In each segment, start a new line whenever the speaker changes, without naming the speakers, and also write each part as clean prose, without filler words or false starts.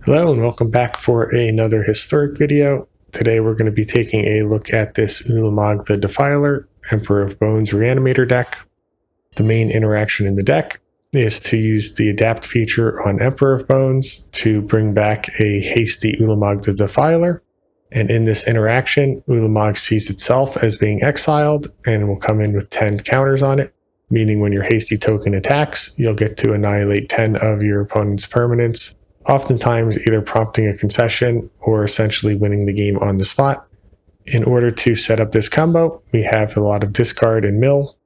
Hello and welcome back for another historic video. Today we're going to be taking a look at this Ulamog the Defiler, Emperor of Bones Reanimator deck. The main interaction in the deck is to use the adapt feature on Emperor of Bones to bring back a hasty Ulamog the Defiler. And in this interaction, Ulamog sees itself as being exiled and will come in with 10 counters on it, meaning when your hasty token attacks, you'll get to annihilate 10 of your opponent's permanents, oftentimes either prompting a concession or essentially winning the game on the spot. In order to set up this combo, we have a lot of discard and mill.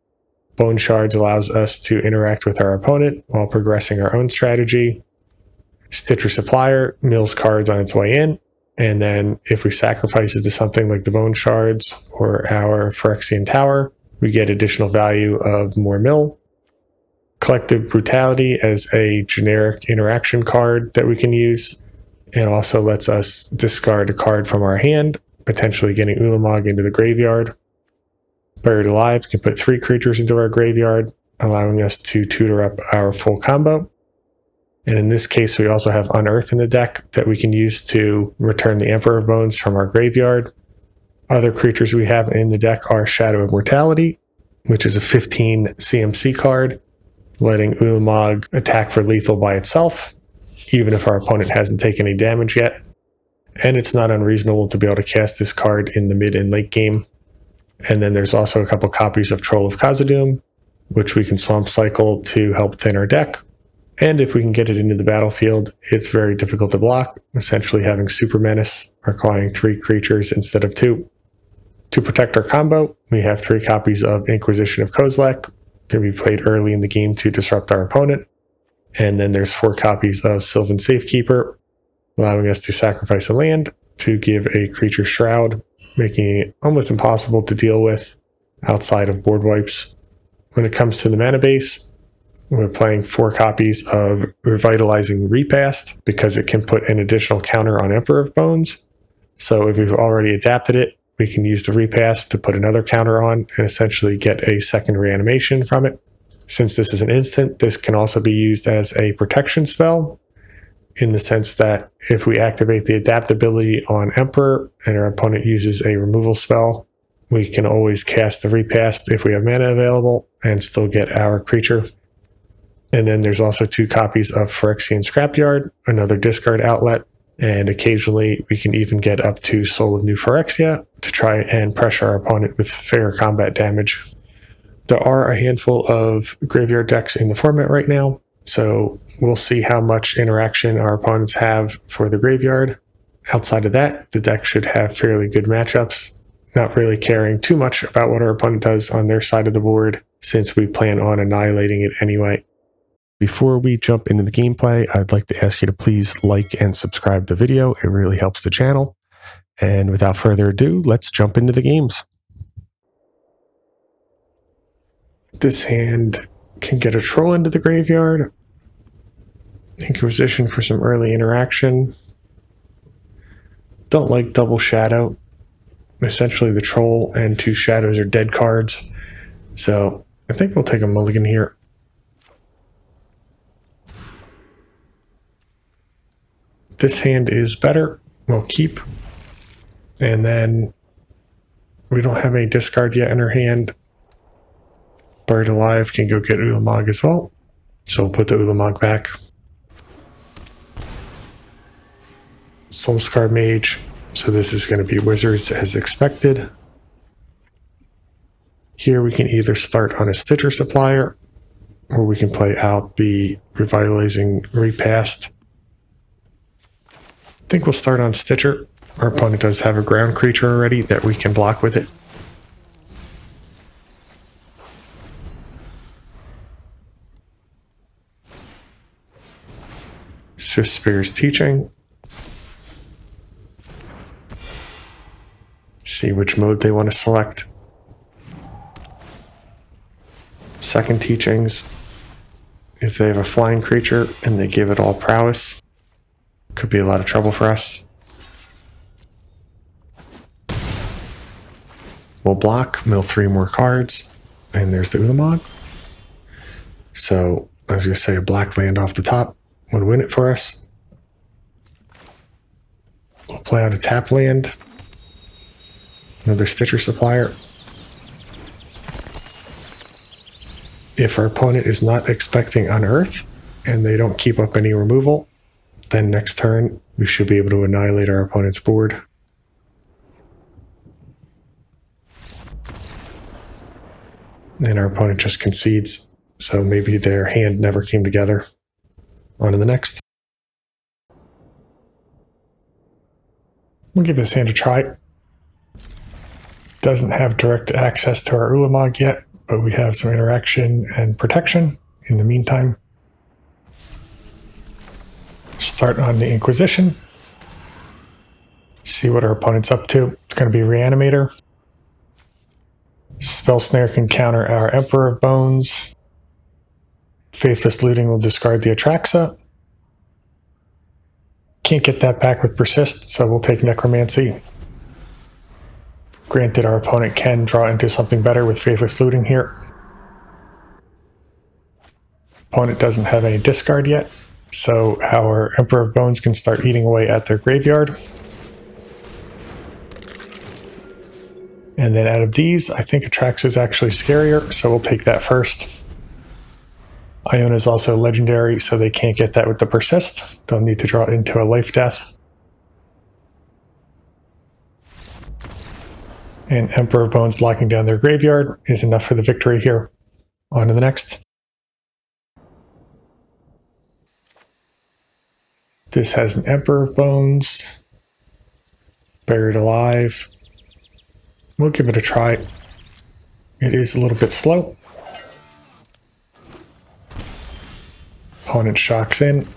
Bone Shards allows us to interact with our opponent while progressing our own strategy. Stitcher Supplier mills cards on its way in, and then if we sacrifice it to something like the Bone Shards or our Phyrexian Tower, we get additional value of more mill. Collective Brutality as a generic interaction card that we can use, and also lets us discard a card from our hand, potentially getting Ulamog into the graveyard. Buried Alive can put 3 creatures into our graveyard, allowing us to tutor up our full combo. And in this case, we also have Unearth in the deck that we can use to return the Emperor of Bones from our graveyard. Other creatures we have in the deck are Shadow of Mortality, which is a 15 CMC card, letting Ulamog attack for lethal by itself, even if our opponent hasn't taken any damage yet. And it's not unreasonable to be able to cast this card in the mid and late game. And then there's also a couple copies of Troll of Khazad-dûm, which we can swamp cycle to help thin our deck. And if we can get it into the battlefield, it's very difficult to block, essentially having Super Menace, requiring 3 creatures instead of 2. To protect our combo, we have 3 copies of Inquisition of Kozilek, can be played early in the game to disrupt our opponent. And then there's 4 copies of Sylvan Safekeeper, allowing us to sacrifice a land to give a creature Shroud, making it almost impossible to deal with outside of board wipes. When it comes to the mana base, we're playing 4 copies of Revitalizing Repast because it can put an additional counter on Emperor of Bones. So if we've already adapted it, we can use the Repass to put another counter on and essentially get a second reanimation from it. Since this is an instant, this can also be used as a protection spell, in the sense that if we activate the adaptability on Emperor and our opponent uses a removal spell, we can always cast the Repass if we have mana available and still get our creature. And then there's also 2 copies of Phyrexian Scrapyard, another discard outlet, and occasionally we can even get up to Soul of New Phyrexia to try and pressure our opponent with fair combat damage. There are a handful of graveyard decks in the format right now, so we'll see how much interaction our opponents have for the graveyard. Outside of that, the deck should have fairly good matchups, not really caring too much about what our opponent does on their side of the board, since we plan on annihilating it anyway. Before we jump into the gameplay, I'd like to ask you to please like and subscribe the video. It really helps the channel. And without further ado, let's jump into the games. This hand can get a troll into the graveyard. Inquisition for some early interaction. Don't like double shadow. Essentially the troll and 2 shadows are dead cards. So I think we'll take a mulligan here. This hand is better. We'll keep. And then we don't have any discard yet in our hand. Buried Alive can go get Ulamog as well. So we'll put the Ulamog back. Soulscar Mage. So this is going to be Wizards as expected. Here we can either start on a Stitcher Supplier, or we can play out the Revitalizing Repast. I think we'll start on Stitcher. Our opponent does have a ground creature already that we can block with it. Swift Spear's Teaching. See which mode they want to select. Second Teachings. If they have a flying creature and they give it all prowess, could be a lot of trouble for us. We'll block, mill 3 more cards, and there's the Ulamog. So I was going to say a black land off the top would win it for us. Play out a tap land. Another Stitcher Supplier. If our opponent is not expecting Unearth, and they don't keep up any removal, then next turn we should be able to annihilate our opponent's board. And our opponent just concedes, so maybe their hand never came together. On to the next. We'll give this hand a try. Doesn't have direct access to our Ulamog yet, but we have some interaction and protection in the meantime. Start on the Inquisition. See what our opponent's up to. It's going to be Reanimator. Spell Snare can counter our Emperor of Bones. Faithless Looting will discard the Atraxa. Can't get that back with Persist, so we'll take Necromancy. Granted, our opponent can draw into something better with Faithless Looting here. Opponent doesn't have any discard yet, so our Emperor of Bones can start eating away at their graveyard. And then out of these, I think Atraxa is actually scarier, so we'll take that first. Iona is also legendary, so they can't get that with the Persist. They'll need to draw into a life-death. And Emperor of Bones locking down their graveyard is enough for the victory here. On to the next. This has an Emperor of Bones. Buried Alive. We'll give it a try. It is a little bit slow. Opponent shocks in.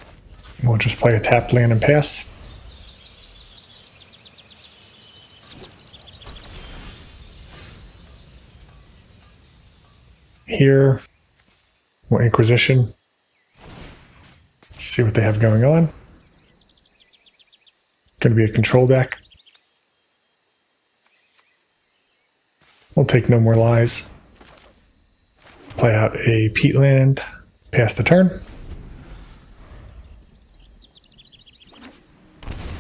We'll just play a tap land and pass. Here, we'll Inquisition. See what they have going on. Going to be a control deck. We'll take No More Lies. Play out a Peatland. Pass the turn.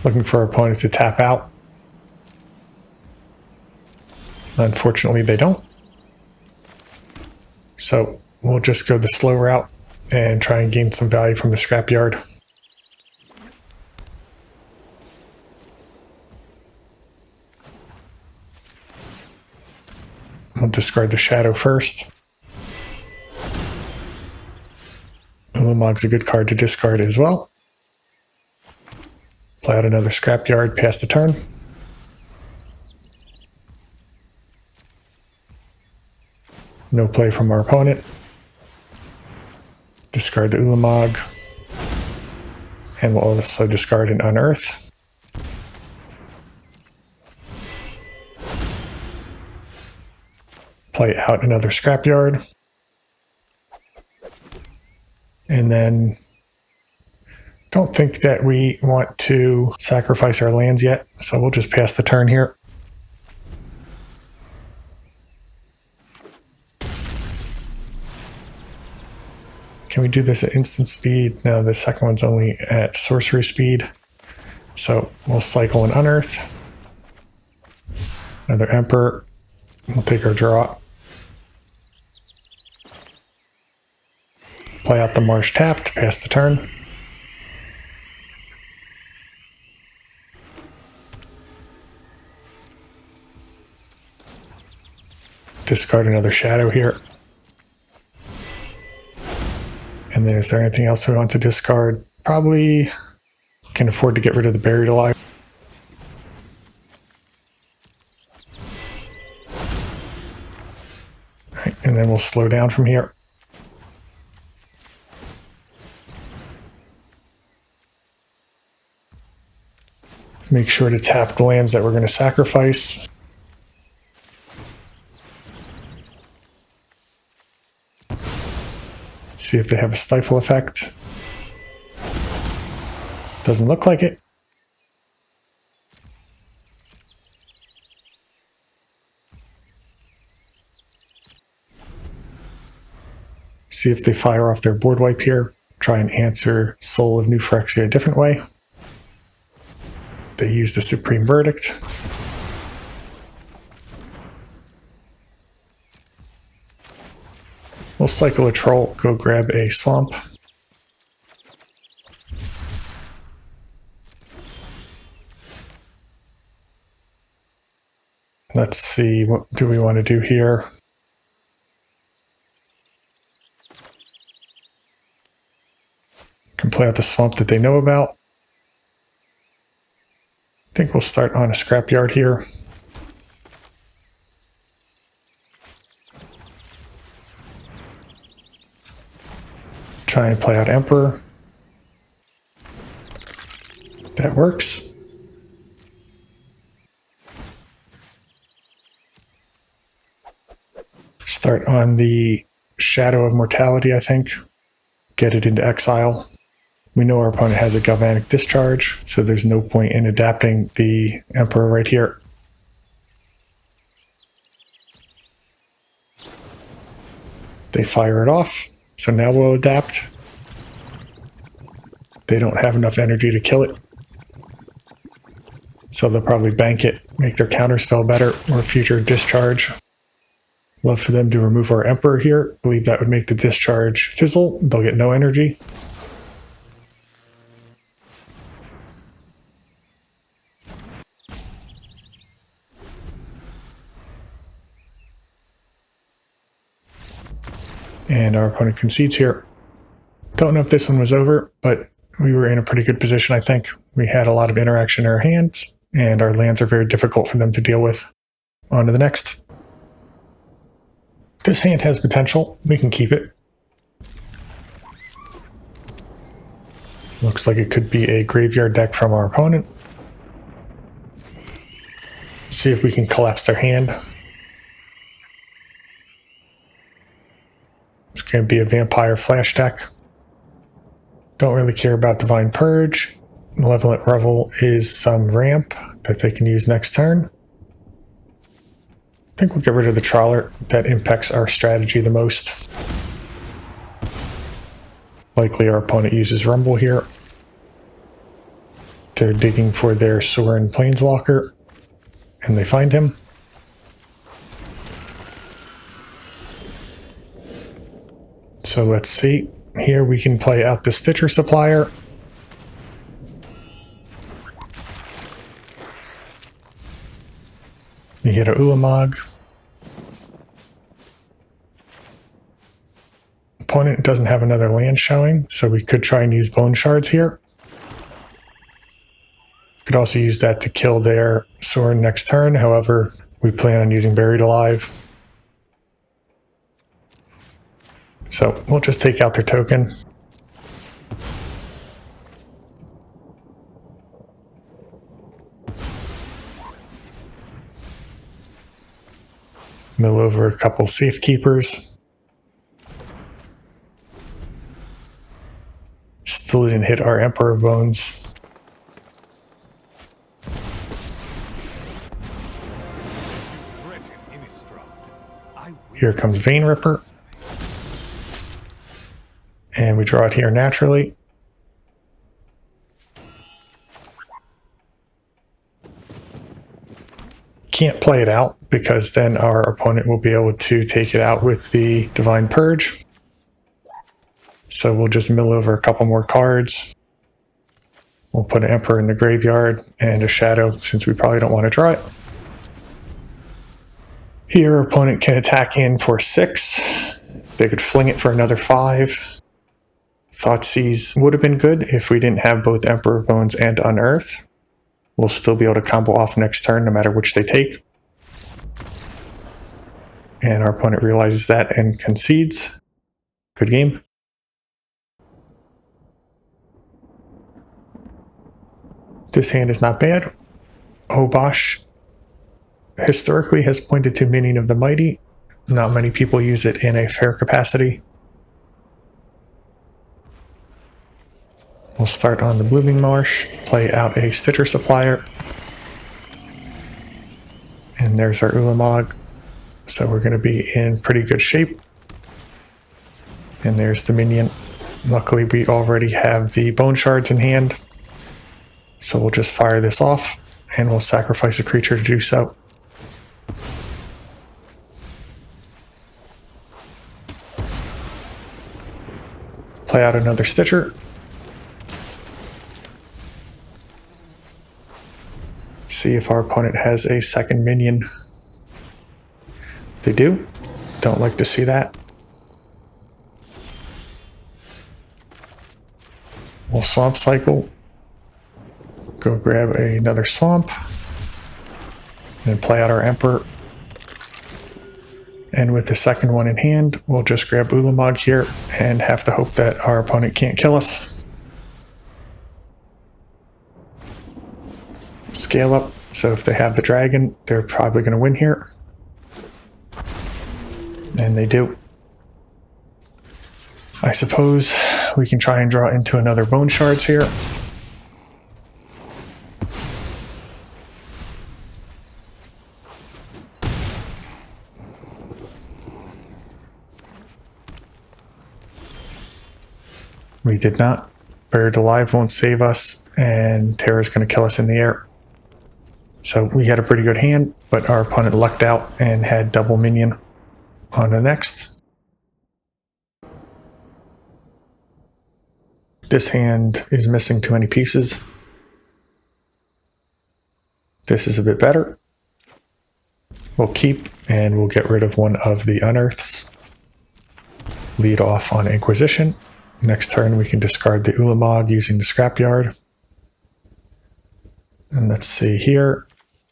Looking for our opponent to tap out. Unfortunately, they don't. So we'll just go the slow route and try and gain some value from the scrapyard. We'll discard the Shadow first. Ulamog's a good card to discard as well. Play out another scrapyard, pass the turn. No play from our opponent. Discard the Ulamog. And we'll also discard an Unearth. Play out another scrapyard. And then don't think that we want to sacrifice our lands yet, so we'll just pass the turn here. Can we do this at instant speed? No, the second one's only at sorcery speed. So we'll cycle an Unearth. Another Emperor. We'll take our draw. Play out the Marsh tapped, pass the turn. Discard another Shadow here. And then is there anything else we want to discard? Probably can afford to get rid of the Buried Alive. All right, and then we'll slow down from here. Make sure to tap the lands that we're going to sacrifice. See if they have a stifle effect. Doesn't look like it. See if they fire off their board wipe here. Try and answer Soul of New Phyrexia a different way. They use the Supreme Verdict. We'll cycle a troll, go grab a swamp. Let's see, what do we want to do here? Can play out the swamp that they know about. I think we'll start on a scrapyard here. Try and play out Emperor. That works. Start on the Shadow of Mortality, I think. Get it into exile. We know our opponent has a Galvanic Discharge, so there's no point in adapting the Emperor right here. They fire it off, so now we'll adapt. They don't have enough energy to kill it, so they'll probably bank it, make their counterspell better, or future discharge. Love for them to remove our Emperor here. I believe that would make the discharge fizzle. They'll get no energy. And our opponent concedes here. Don't know if this one was over, but we were in a pretty good position, I think. We had a lot of interaction in our hands, and our lands are very difficult for them to deal with. On to the next. This hand has potential. We can keep it. Looks like it could be a graveyard deck from our opponent. Let's see if we can collapse their hand. It's going to be a Vampire Flash deck. Don't really care about Divine Purge. Malevolent Revel is some ramp that they can use next turn. I think we'll get rid of the Trawler. That impacts our strategy the most. Likely our opponent uses Rumble here. They're digging for their Sorin Planeswalker, and they find him. So let's see. Here we can play out the Stitcher Supplier. We get a Ulamog. Opponent doesn't have another land showing, so we could try and use Bone Shards here. Could also use that to kill their Sorin next turn, however, we plan on using Buried Alive. So we'll just take out their token. Mill over a couple Safekeepers. Still didn't hit our Emperor of Bones. Here comes Vein Ripper. And we draw it here naturally. Can't play it out because then our opponent will be able to take it out with the Divine Purge. So we'll just mill over a couple more cards. We'll put an Emperor in the graveyard and a Shadow since we probably don't want to draw it. Here our opponent can attack in for 6. They could fling it for another 5. Thoughtseize would have been good if we didn't have both Emperor of Bones and Unearth. We'll still be able to combo off next turn no matter which they take. And our opponent realizes that and concedes. Good game. This hand is not bad. Obosh historically has pointed to Minion of the Mighty. Not many people use it in a fair capacity. We'll start on the Blooming Marsh, play out a Stitcher Supplier. And there's our Ulamog. So we're going to be in pretty good shape. And there's the minion. Luckily we already have the Bone Shards in hand. So we'll just fire this off, and we'll sacrifice a creature to do so. Play out another Stitcher. See if our opponent has a second minion. They do. Don't like to see that. We'll Swamp Cycle. Go grab another Swamp. And play out our Emperor. And with the second one in hand, we'll just grab Ulamog here and have to hope that our opponent can't kill us. Scale up. So if they have the dragon, they're probably going to win here. And they do. I suppose we can try and draw into another Bone Shards here. We did not. Buried Alive won't save us, and Terra's going to kill us in the air. So we had a pretty good hand, but our opponent lucked out and had double minion on the next. This hand is missing too many pieces. This is a bit better. We'll keep, and we'll get rid of one of the unearths. Lead off on Inquisition. Next turn we can discard the Ulamog using the Scrapyard. And let's see here.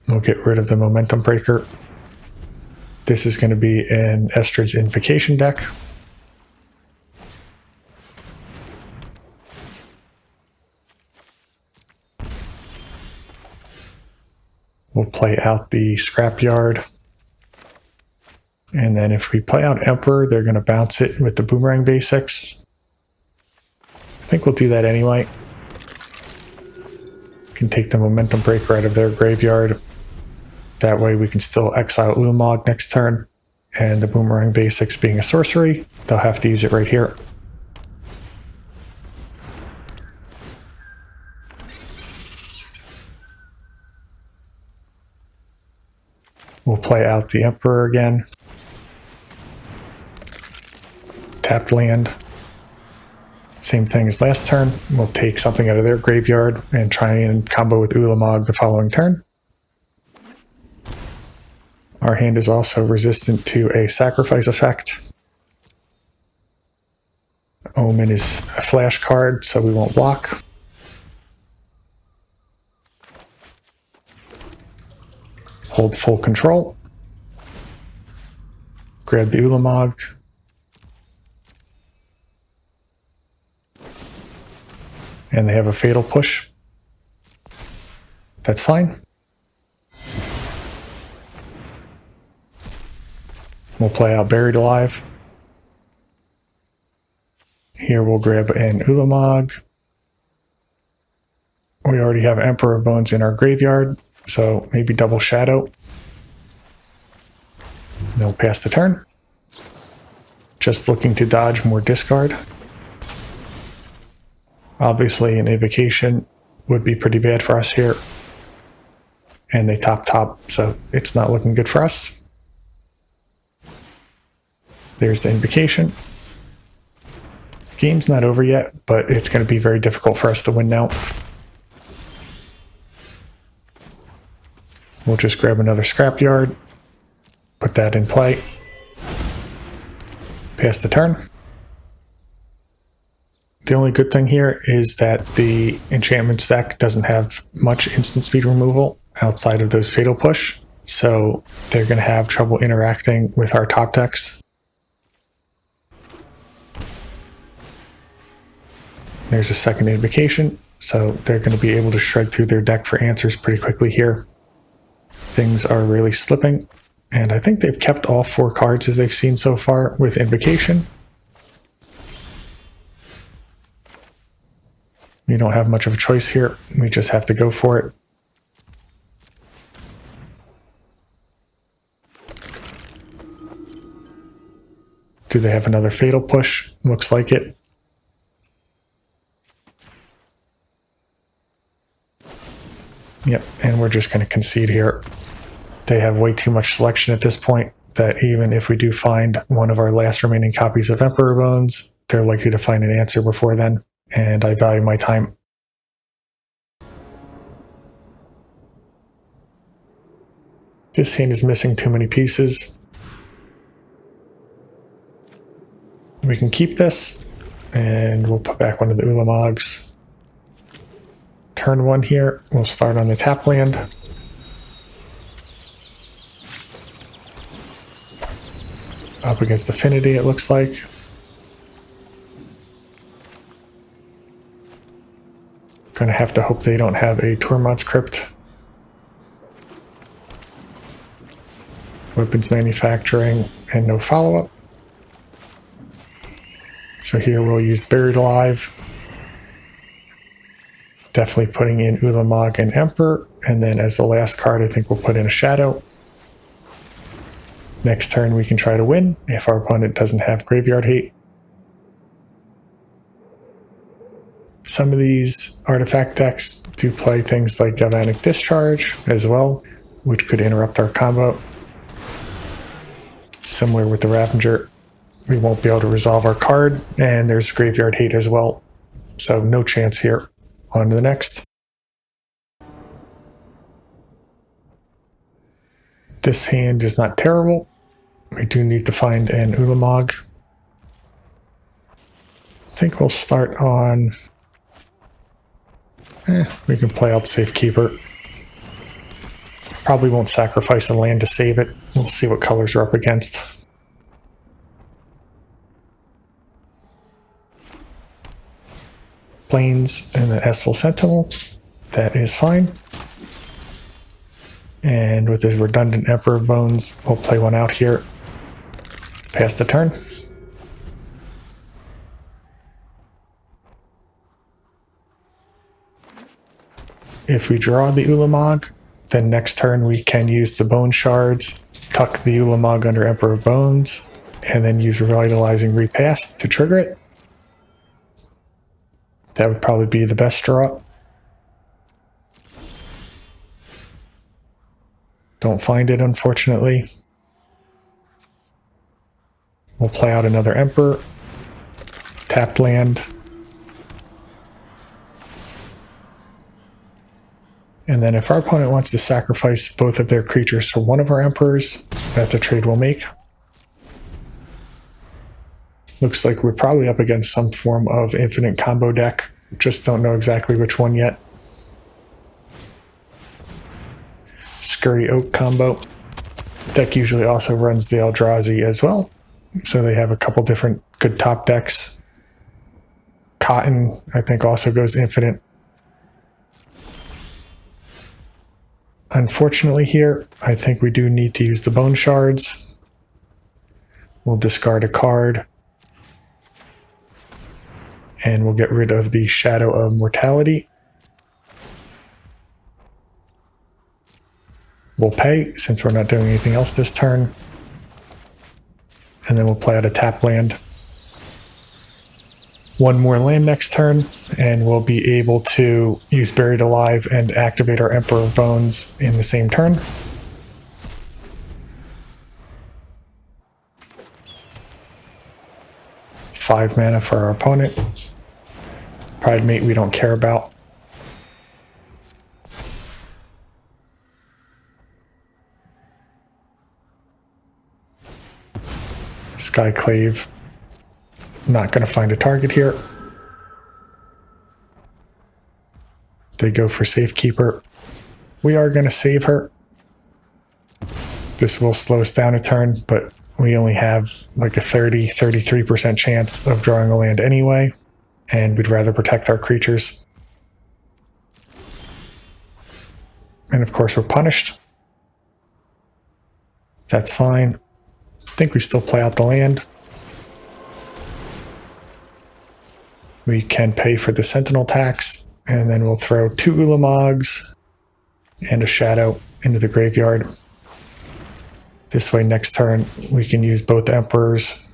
We'll get rid of the Momentum Breaker. This is going to be an Estrid's Invocation deck. We'll play out the Scrapyard. And then if we play out Emperor, they're going to bounce it with the Boomerang basics. I think we'll do that anyway. Can take the Momentum Breaker out of their graveyard. That way we can still exile Ulamog next turn. And the Boomerang basics being a sorcery, they'll have to use it right here. We'll play out the Emperor again. Tapped land. Same thing as last turn. We'll take something out of their graveyard and try and combo with Ulamog the following turn. Our hand is also resistant to a sacrifice effect. Omen is a flash card, so we won't block. Hold full control. Grab the Ulamog. And they have a Fatal Push. That's fine. We'll play out Buried Alive. Here we'll grab an Ulamog. We already have Emperor of Bones in our graveyard, so maybe double Shadow. They'll pass the turn. Just looking to dodge more discard. Obviously, an Invocation would be pretty bad for us here. And they top, so it's not looking good for us. There's the Invocation. Game's not over yet, but it's going to be very difficult for us to win now. We'll just grab another Scrapyard, put that in play, pass the turn. The only good thing here is that the enchantments deck doesn't have much instant speed removal outside of those Fatal Push, so they're going to have trouble interacting with our top decks. There's a second Invocation, so they're going to be able to shred through their deck for answers pretty quickly here. Things are really slipping, and I think they've kept all 4 cards as they've seen so far with Invocation. We don't have much of a choice here. We just have to go for it. Do they have another Fatal Push? Looks like it. Yep, and we're just going to concede here. They have way too much selection at this point that even if we do find one of our last remaining copies of Emperor Bones, they're likely to find an answer before then, and I value my time. This hand is missing too many pieces. We can keep this, and we'll put back one of the Ulamogs. Turn 1 here, we'll start on the tap land. Up against Affinity, it looks like. Gonna have to hope they don't have a Tormod's Crypt. Weapons manufacturing and no follow-up. So here we'll use Buried Alive. Definitely putting in Ulamog and Emperor, and then as the last card I think we'll put in a Shadow. Next turn we can try to win if our opponent doesn't have Graveyard Hate. Some of these artifact decks do play things like Galvanic Discharge as well, which could interrupt our combo. Similar with the Ravager, we won't be able to resolve our card, and there's Graveyard Hate as well. So no chance here. On to the next. This hand is not terrible. We do need to find an Ulamog. I think we'll start on... we can play out Safekeeper. Probably won't sacrifice a land to save it. We'll see what colors are up against. Plains and the Estel Sentinel. That is fine. And with this redundant Emperor of Bones, we'll play one out here. Pass the turn. If we draw the Ulamog, then next turn we can use the Bone Shards, tuck the Ulamog under Emperor of Bones, and then use Revitalizing Repass to trigger it. That would probably be the best draw. Don't find it, unfortunately. We'll play out another Emperor. Tap land. And then if our opponent wants to sacrifice both of their creatures for one of our Emperors, that's a trade we'll make. Looks like we're probably up against some form of infinite combo deck. Just don't know exactly which one yet. Scurry Oak combo. Deck usually also runs the Eldrazi as well. So they have a couple different good top decks. Cotton, I think, also goes infinite. Unfortunately here, I think we do need to use the Bone Shards. We'll discard a card. And we'll get rid of the Shadow of Mortality. We'll pay, since we're not doing anything else this turn. And then we'll play out a tap land. One more land next turn, and we'll be able to use Buried Alive and activate our Emperor of Bones in the same turn. Five mana for our opponent. Pridemate we don't care about. Skyclave. Not going to find a target here. They go for Safekeeper. We are going to save her. This will slow us down a turn, but we only have like a 33% chance of drawing a land anyway, and we'd rather protect our creatures. And of course we're punished. That's fine. I think we still play out the land. We can pay for the Sentinel tax, and then we'll throw 2 Ulamogs and a Shadow into the graveyard. This way next turn we can use both Emperors.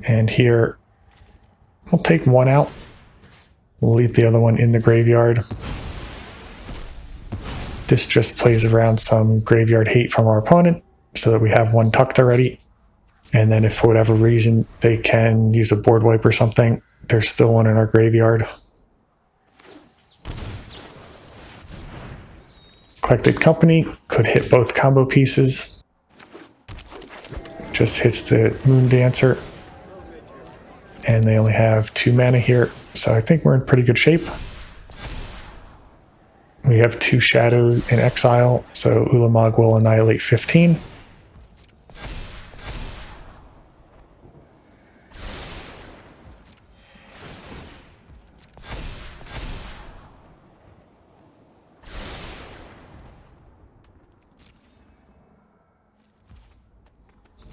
And here we'll take one out. We'll leave the other one in the graveyard. This just plays around some graveyard hate from our opponent so that we have one tucked already. And then if for whatever reason they can use a board wipe or something, there's still one in our graveyard. Collected Company could hit both combo pieces. Just hits the Moon Dancer. And they only have 2 mana here, so I think we're in pretty good shape. We have 2 shadows in exile, so Ulamog will annihilate 15.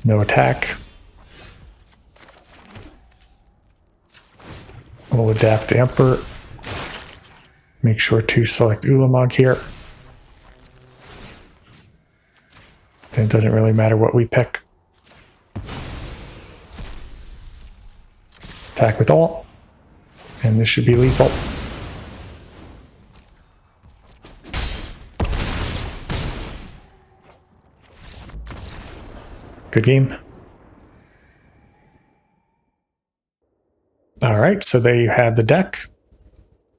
No attack. We'll adapt the Emperor. Make sure to select Ulamog here. Then it doesn't really matter what we pick. Attack with all. And this should be lethal. Good game. All right, so there you have the deck.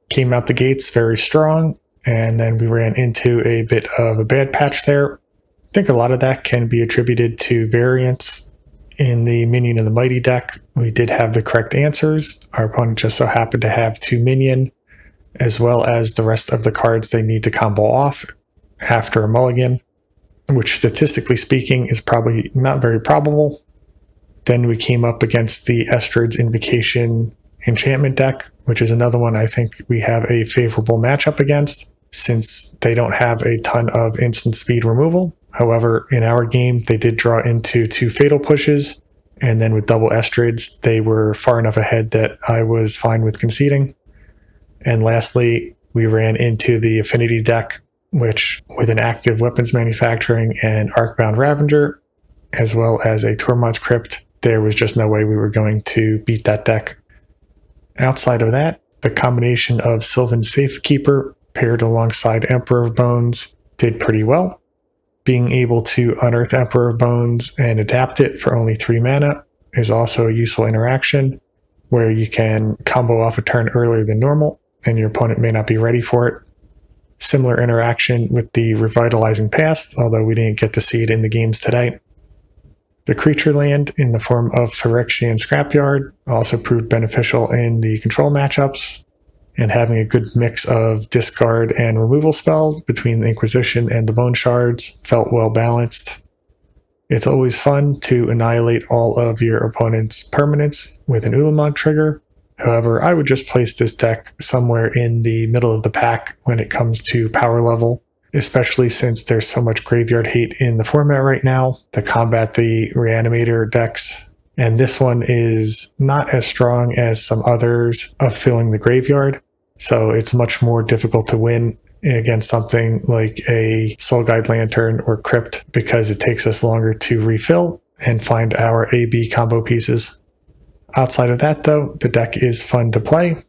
Came out the gates very strong, and then we ran into a bit of a bad patch there. I think a lot of that can be attributed to variance in the Minion of the Mighty deck. We did have the correct answers. Our opponent just so happened to have 2 Minion, as well as the rest of the cards they need to combo off after a mulligan, which statistically speaking is probably not very probable. Then we came up against the Estrid's Invocation enchantment deck, which is another one I think we have a favorable matchup against, since they don't have a ton of instant speed removal. However, in our game, they did draw into 2 fatal pushes, and then with double Estrids, they were far enough ahead that I was fine with conceding. And lastly, we ran into the Affinity deck, which, with an active weapons manufacturing and Arcbound Ravager, as well as a Tormod's Crypt, there was just no way we were going to beat that deck. Outside of that, the combination of Sylvan Safekeeper paired alongside Emperor of Bones did pretty well. Being able to unearth Emperor of Bones and adapt it for only 3 mana is also a useful interaction, where you can combo off a turn earlier than normal, and your opponent may not be ready for it. Similar interaction with the Revitalizing Past, although we didn't get to see it in the games today. The creature land in the form of Phyrexian Scrapyard also proved beneficial in the control matchups, and having a good mix of discard and removal spells between the Inquisition and the Bone Shards felt well balanced. It's always fun to annihilate all of your opponent's permanents with an Ulamog trigger. However, I would just place this deck somewhere in the middle of the pack when it comes to power level, especially since there's so much graveyard hate in the format right now to combat the Reanimator decks. And this one is not as strong as some others of filling the graveyard, so it's much more difficult to win against something like a Soul Guide Lantern or Crypt, because it takes us longer to refill and find our AB combo pieces. Outside of that though, the deck is fun to play,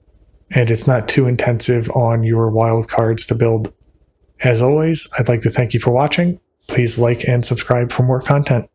and it's not too intensive on your wild cards to build. As always, I'd like to thank you for watching. Please like and subscribe for more content.